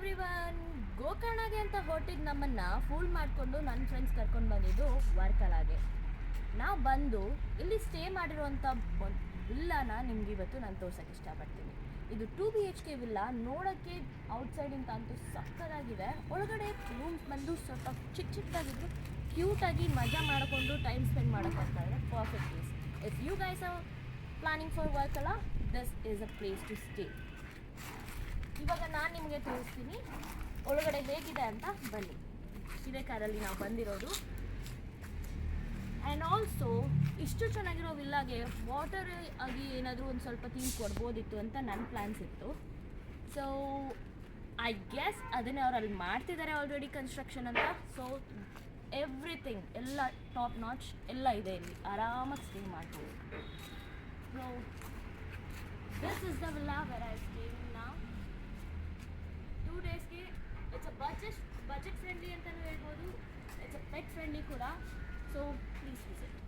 Everyone, ಗೋಕರ್ಣಗೆ ಅಂತ ಹೊರಟಿದ್ದು ನಮ್ಮನ್ನು pool ಮಾಡಿಕೊಂಡು ನನ್ನ ಫ್ರೆಂಡ್ಸ್ ಕರ್ಕೊಂಡು ಬಂದಿದ್ದು ವರ್ಕಲಾಗೆ. ನಾವು ಬಂದು ಇಲ್ಲಿ ಸ್ಟೇ ಮಾಡಿರುವಂಥ ವಿಲ್ಲಾನ ನಿಮ್ಗೆ ಇವತ್ತು ನಾನು ತೋರ್ಸೋಕ್ಕೆ ಇಷ್ಟಪಡ್ತೀನಿ. ಇದು 2 BHK ವಿಲ್ಲಾ. ನೋಡೋಕ್ಕೆ ಔಟ್ಸೈಡಿಂದ ಅಂತೂ ಸಕ್ಕತ್ತಾಗಿದೆ. ಒಳಗಡೆ ರೂಮ್ಸ್ ಬಂದು ಸ್ವಲ್ಪ ಚಿಕ್ಕದಾಗಿದ್ರು ಕ್ಯೂಟಾಗಿ ಮಜಾ ಮಾಡಿಕೊಂಡು ಟೈಮ್ ಸ್ಪೆಂಡ್ ಮಾಡೋಕ್ಕಾಗ್ತಾ ಇದೆ. Perfect place. If you guys are planning for Varkala, this is a place to stay. ಇವಾಗ ನಾನು ನಿಮಗೆ ತೋರಿಸ್ತೀನಿ ಒಳಗಡೆ ಹೇಗಿದೆ ಅಂತ. ಬನ್ನಿ, ಇದೇ ಕಾರಲ್ಲಿ ನಾವು ಬಂದಿರೋದು. ಆ್ಯಂಡ್ ಆಲ್ಸೋ ಇಷ್ಟು ಚೆನ್ನಾಗಿರೋ ವಿಲ್ಲಾಗೆ ವಾಟರ್ ಆಗಿ ಏನಾದರೂ ಒಂದು ಸ್ವಲ್ಪ ಥೀಮ್ ಕೊಡ್ಬೋದಿತ್ತು ಅಂತ ನನ್ನ ಪ್ಲ್ಯಾನ್ಸ್ ಇತ್ತು. ಸೊ ಐ ಗೆಸ್ ಅದನ್ನೇ ಅವ್ರು ಅಲ್ಲಿ ಮಾಡ್ತಿದ್ದಾರೆ ಆಲ್ರೆಡಿ ಕನ್ಸ್ಟ್ರಕ್ಷನ್ ಅಂತ. ಸೊ ಎವ್ರಿಥಿಂಗ್ ಎಲ್ಲ ಟಾಪ್ ನಾಚ್ ಎಲ್ಲ ಇದೆ ಇಲ್ಲಿ, ಆರಾಮಾಗಿ ಸ್ಟೇ ಮಾಡ್ಬೋದು. So this is the villa where I staying now. 2 ಡೇಸ್ಗೆ ಇಟ್ಸ್ ಅ ಬಜೆಟ್ ಫ್ರೆಂಡ್ಲಿ ಅಂತಲೂ ಹೇಳ್ಬೋದು. ಇಟ್ಸ್ ಅ ಪೆಟ್ ಫ್ರೆಂಡ್ಲಿ ಕೂಡ. So please visit.